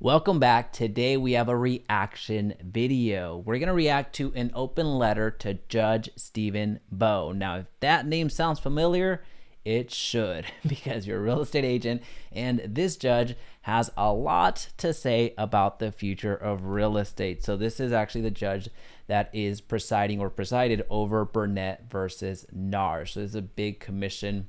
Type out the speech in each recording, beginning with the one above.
Welcome back. Today we have a reaction video. We're going to react to an open letter to Judge Stephen Bough. Now, if that name sounds familiar, it should, because you're a real estate agent and this judge has a lot to say about the future of real estate. So this is actually the judge that is presided over Burnett versus NAR. So this is a big commission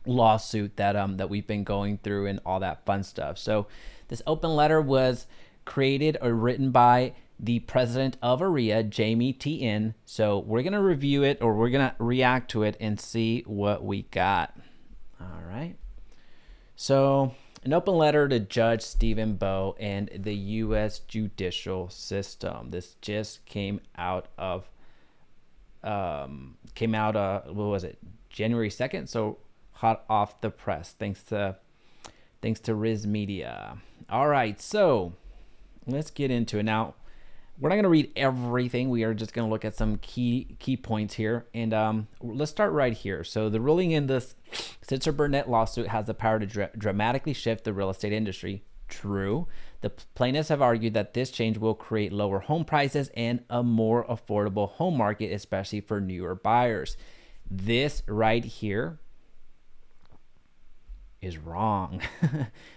lawsuit that we've been going through and all that fun stuff. So this open letter was created or written by the president of AREAA, Jamie T.N. So we're going to review it, or we're going to react to it and see what we got. All right. So an open letter to Judge Stephen Bough and the U.S. judicial system. This just came out, what was it, January 2nd? So hot off the press, thanks to Riz Media. All right, so let's get into it. Now, we're not going to read everything. We are just going to look at some key points here. And let's start right here. So the ruling in this Sitzer Burnett lawsuit has the power to dramatically shift the real estate industry. True. The plaintiffs have argued that this change will create lower home prices and a more affordable home market, especially for newer buyers. This right here is wrong.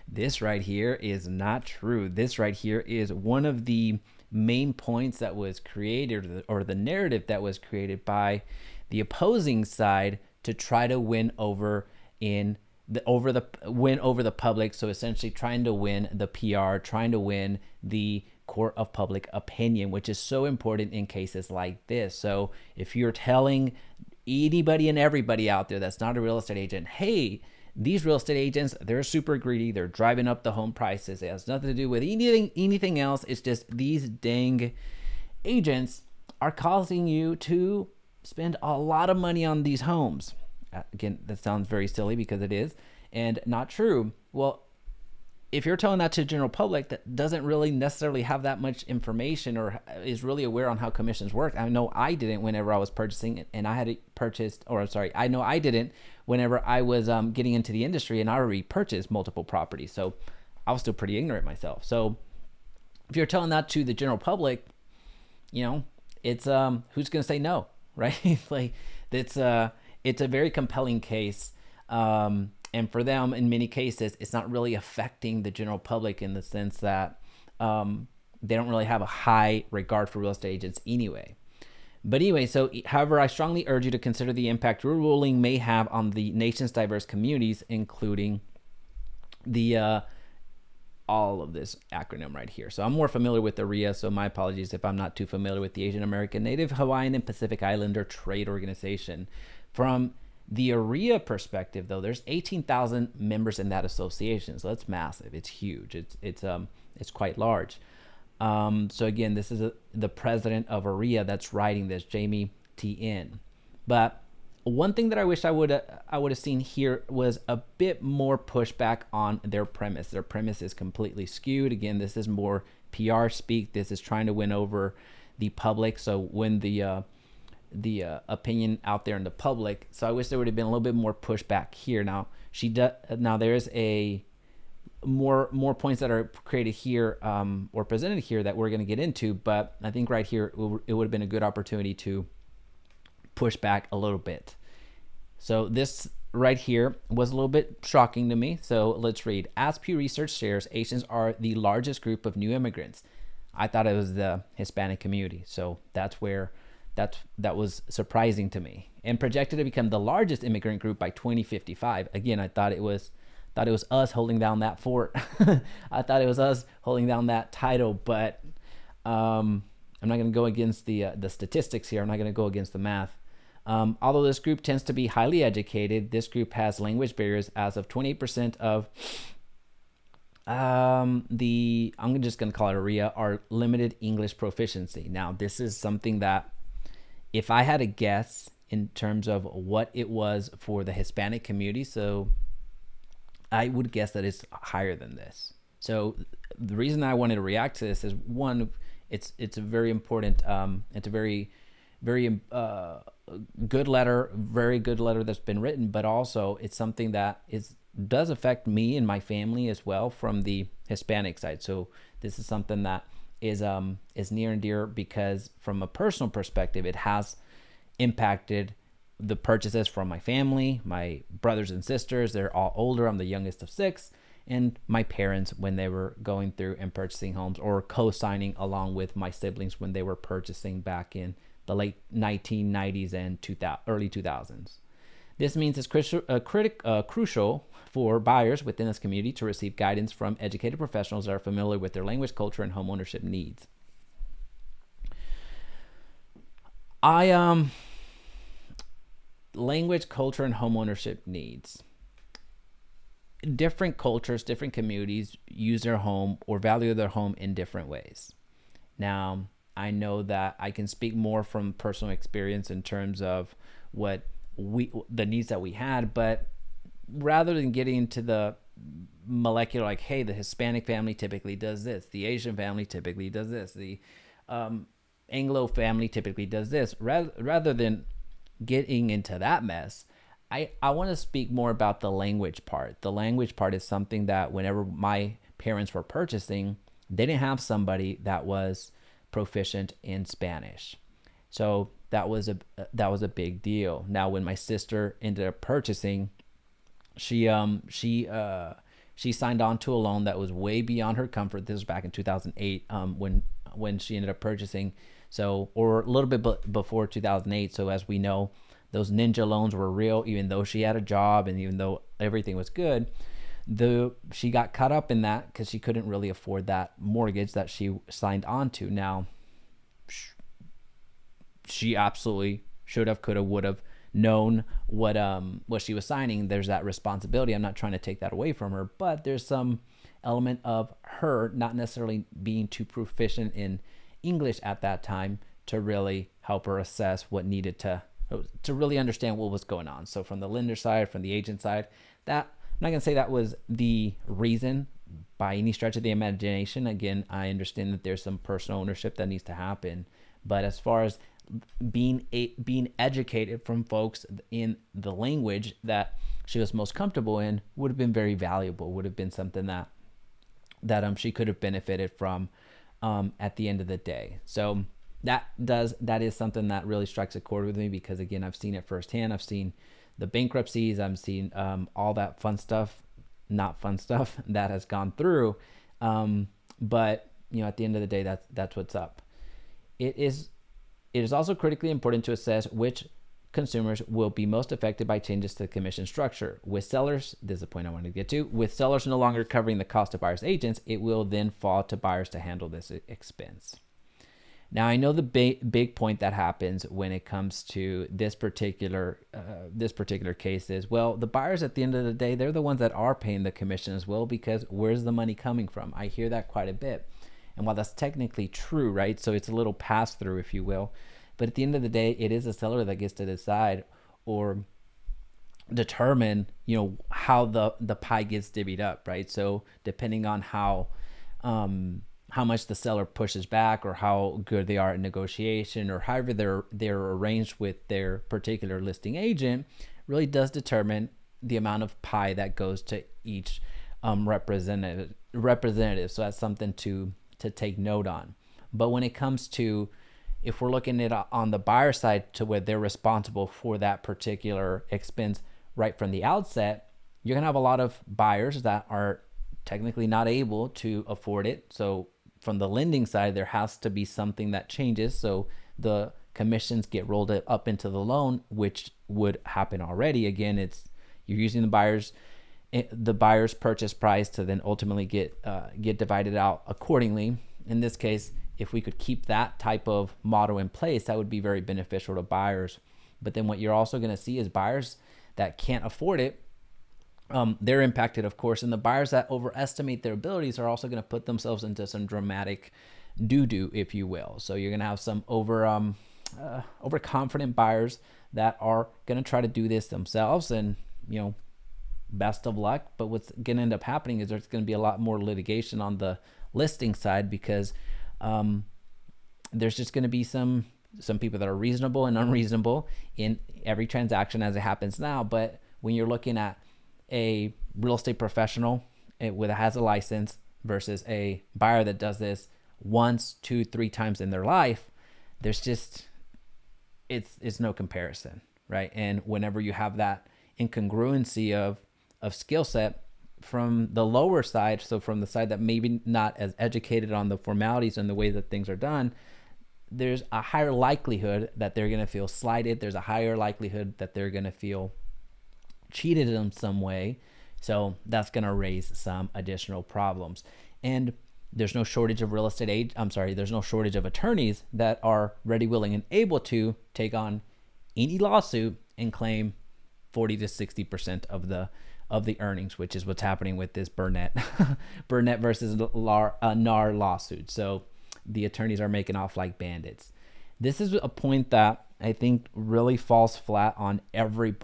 This right here is not true. This right here is one of the main points that was created, or the narrative that was created by the opposing side to try to win over the public. So essentially trying to win the PR, trying to win the court of public opinion, which is so important in cases like this. So if you're telling anybody and everybody out there that's not a real estate agent, hey, these real estate agents, they're super greedy. They're driving up the home prices. It has nothing to do with anything else. It's just these dang agents are causing you to spend a lot of money on these homes. Again, that sounds very silly because it is, and not true. Well, if you're telling that to the general public that doesn't really necessarily have that much information or is really aware on how commissions work. I know I didn't whenever I was purchasing it, and I had purchased, or I'm sorry, I know I didn't whenever I was getting into the industry, and I already purchased multiple properties. So I was still pretty ignorant myself. So if you're telling that to the general public, you know, it's who's going to say no, right? Like it's a very compelling case. And for them, in many cases, it's not really affecting the general public in the sense that they don't really have a high regard for real estate agents anyway. But anyway, so however, I strongly urge you to consider the impact your ruling may have on the nation's diverse communities, including the all of this acronym right here. So I'm more familiar with AREAA, so my apologies if I'm not too familiar with the Asian American, Native Hawaiian, and Pacific Islander Trade Organization. From the AREAA perspective, though, there's 18,000 members in that association, so that's massive. It's huge. It's quite large. So again, this is the president of AREAA that's writing this, Jamie T.N. But one thing that I wish I would have seen here was a bit more pushback on their premise. Their premise is completely skewed. Again, this is more PR speak. This is trying to win over the public. So win the opinion out there in the public. So I wish there would have been a little bit more pushback here. Now there's a more points that are created here or presented here that we're going to get into, but I think right here it would have been a good opportunity to push back a little bit. So this right here was a little bit shocking to me. So let's read. As Pew Research shares, Asians are the largest group of new immigrants. I thought it was the Hispanic community. So that was surprising to me, and projected to become the largest immigrant group by 2055. Again, I thought it was us holding down that fort. I thought it was us holding down that title, but I'm not going to go against the statistics here. I'm not going to go against the math. Although this group tends to be highly educated, this group has language barriers. As of 28% of I'm just going to call it AREAA, are limited English proficiency. Now, this is something that, if I had a guess in terms of what it was for the Hispanic community, so I would guess that it's higher than this. So the reason I wanted to react to this is, one, it's a very important, it's a very good letter, very good letter that's been written, but also it's something that is does affect me and my family as well from the Hispanic side. So this is something that is near and dear, because from a personal perspective, it has impacted the purchases from my family, my brothers and sisters. They're all older. I'm the youngest of six. And my parents, when they were going through and purchasing homes, or co-signing along with my siblings when they were purchasing back in the late 1990s and early 2000s. This means it's crucial for buyers within this community to receive guidance from educated professionals that are familiar with their language, culture, and homeownership needs. Language, culture, and homeownership needs. Different cultures, different communities use their home or value their home in different ways. Now, I know that I can speak more from personal experience in terms of the needs that we had, but rather than getting into the molecular, like, hey, the Hispanic family typically does this, the Asian family typically does this, the Anglo family typically does this, rather than getting into that mess, I want to speak more about the language part. The language part is something that whenever my parents were purchasing, they didn't have somebody that was proficient in Spanish. So that was a big deal. Now, when my sister ended up purchasing, she signed on to a loan that was way beyond her comfort. This was back in 2008, when she ended up purchasing. So, or a little bit before 2008. So as we know, those ninja loans were real, even though she had a job and even though everything was good. She got caught up in that because she couldn't really afford that mortgage that she signed on to. Now, she absolutely should have, could have, would have known what she was signing. There's that responsibility. I'm not trying to take that away from her, but there's some element of her not necessarily being too proficient in English at that time to really help her assess what needed to really understand what was going on. So from the lender side, from the agent side, that I'm not going to say that was the reason by any stretch of the imagination. Again, I understand that there's some personal ownership that needs to happen, but as far as being educated from folks in the language that she was most comfortable in would have been very valuable, would have been something that she could have benefited from at the end of the day. So that is something that really strikes a chord with me, because again, I've seen it firsthand. I've seen the bankruptcies, I've seen all that not fun stuff that has gone through. But at the end of the day, that's what's up. It is also critically important to assess which consumers will be most affected by changes to the commission structure. With sellers, this is the point I wanted to get to, with sellers no longer covering the cost of buyers' agents, it will then fall to buyers to handle this expense. Now, I know the big point that happens when it comes to this particular case is, well, the buyers at the end of the day, they're the ones that are paying the commission as well, because where's the money coming from? I hear that quite a bit. And while that's technically true, right? So it's a little pass-through, if you will. But at the end of the day, it is a seller that gets to decide or determine, how the pie gets divvied up, right? So depending on how much the seller pushes back, or how good they are at negotiation, or however they're arranged with their particular listing agent, really does determine the amount of pie that goes to each representative. So that's something to take note on. But when it comes to, if we're looking at it on the buyer side, to where they're responsible for that particular expense right from the outset, you're gonna have a lot of buyers that are technically not able to afford it. So from the lending side, there has to be something that changes, so the commissions get rolled up into the loan, which would happen already. Again, you're using the buyer's purchase price to then ultimately get divided out accordingly. In this case, if we could keep that type of model in place, that would be very beneficial to buyers. But then what you're also going to see is buyers that can't afford it, they're impacted, of course, and the buyers that overestimate their abilities are also going to put themselves into some dramatic doo-doo, if you will. So you're going to have some overconfident buyers that are going to try to do this themselves, and best of luck. But what's going to end up happening is there's going to be a lot more litigation on the listing side, because there's just going to be some people that are reasonable and unreasonable in every transaction as it happens now. But when you're looking at a real estate professional has a license versus a buyer that does this once, 2, 3 times in their life, there's just, it's no comparison, right? And whenever you have that incongruency of skill set from the lower side, so from the side that maybe not as educated on the formalities and the way that things are done, there's a higher likelihood that they're going to feel slighted. There's a higher likelihood that they're going to feel cheated in some way. So that's going to raise some additional problems. And there's no shortage of there's no shortage of attorneys that are ready, willing, and able to take on any lawsuit and claim 40 to 60% of the earnings, which is what's happening with this Burnett versus NAR lawsuit. So the attorneys are making off like bandits. This is a point that I think really falls flat on every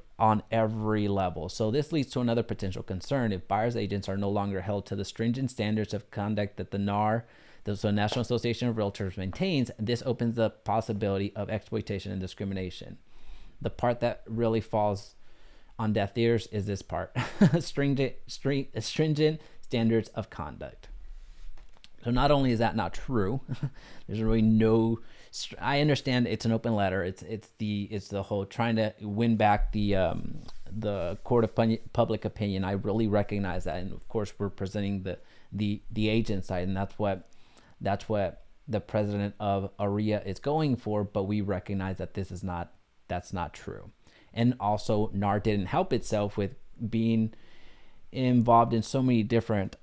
level. So this leads to another potential concern. If buyer's agents are no longer held to the stringent standards of conduct that the NAR, the National Association of Realtors, maintains, this opens the possibility of exploitation and discrimination. The part that really falls on deaf ears is this part: stringent standards of conduct. So not only is that not true, there's really no. I understand it's an open letter. It's the whole trying to win back the court of public opinion. I really recognize that, and of course we're presenting the agent side, and that's what the president of AREAA is going for. But we recognize that that's not true. And also, NAR didn't help itself with being involved in so many different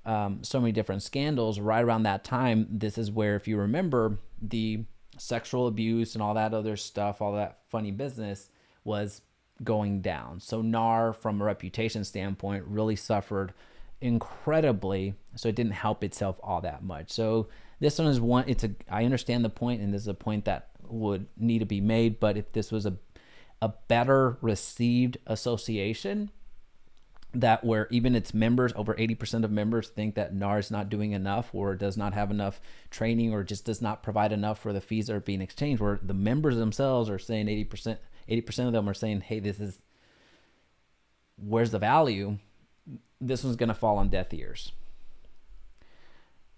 scandals right around that time. This is where, if you remember, the sexual abuse and all that other stuff, all that funny business was going down. So NAR, from a reputation standpoint, really suffered incredibly. So it didn't help itself all that much. So this one is I understand the point, and this is a point that would need to be made. But if this was a better received association, that where even its members, over 80% of members, think that NAR is not doing enough or does not have enough training or just does not provide enough for the fees that are being exchanged, where the members themselves are saying 80% of them are saying, hey, where's the value? This one's going to fall on deaf ears.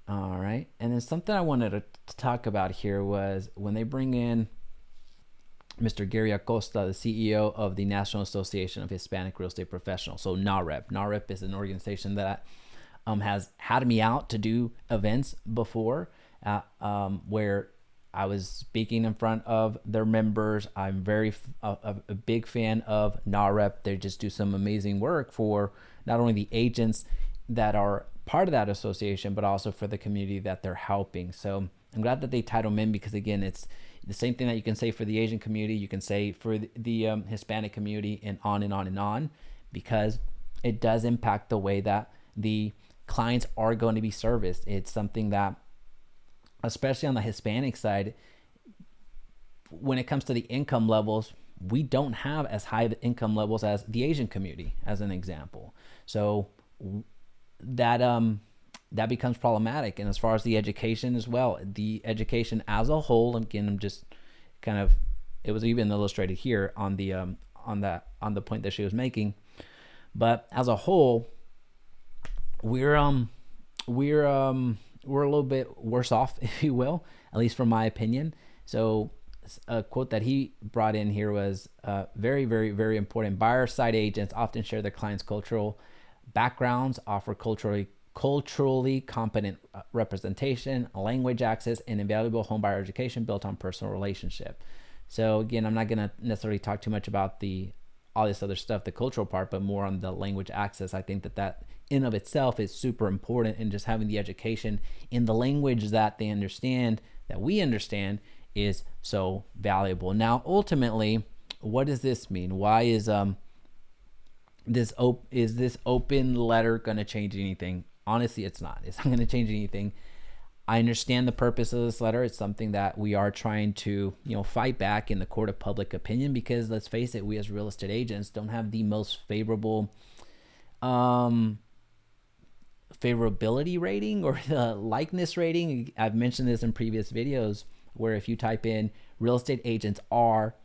All right. And then something I wanted to talk about here was when they bring in Mr. Gary Acosta, the CEO of the National Association of Hispanic Real Estate Professionals, so NAHREP. NAHREP is an organization that has had me out to do events before, where I was speaking in front of their members. I'm a big fan of NAHREP. They just do some amazing work for not only the agents that are part of that association, but also for the community that they're helping. So I'm glad that they title them in, because again, it's the same thing that you can say for the Asian community, you can say for the Hispanic community, and on and on and on, because it does impact the way that the clients are going to be serviced. It's something that, especially on the Hispanic side, when it comes to the income levels, we don't have as high of income levels as the Asian community, as an example. So that becomes problematic. And as far as the education as well, the education as a whole, again, I'm just kind of, it was even illustrated here on the point that she was making, but as a whole, we're a little bit worse off, if you will, at least from my opinion. So a quote that he brought in here was very, very, very important. Buyer side agents often share their clients' cultural backgrounds, offer culturally competent representation, language access, and invaluable homebuyer education built on personal relationship. So again, I'm not going to necessarily talk too much about all this other stuff, the cultural part, but more on the language access. I think that in of itself is super important, and just having the education in the language that they understand, that we understand, is so valuable. Now, ultimately, what does this mean? Why is this open letter going to change anything? Honestly, it's not. It's not going to change anything. I understand the purpose of this letter. It's something that we are trying to, fight back in the court of public opinion, because let's face it, we as real estate agents don't have the most favorability rating or the likeness rating. I've mentioned this in previous videos, where if you type in real estate agents are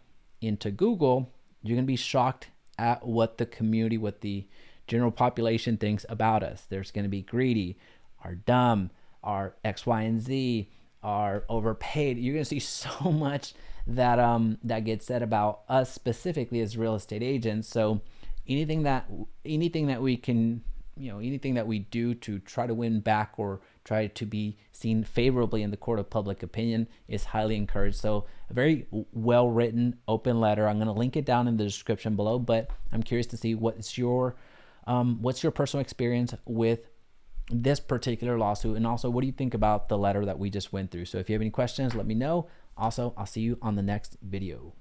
into Google, you're going to be shocked at what the community, what the general population thinks about us. There's going to be greedy, are dumb, are X, Y, and Z, are overpaid. You're going to see so much that that gets said about us specifically as real estate agents. So anything that we can, anything that we do to try to win back or try to be seen favorably in the court of public opinion is highly encouraged. So a very well written open letter. I'm going to link it down in the description below, but I'm curious to see what's your personal experience with this particular lawsuit, and also what do you think about the letter that we just went through. So if you have any questions, let me know. Also, I'll see you on the next video.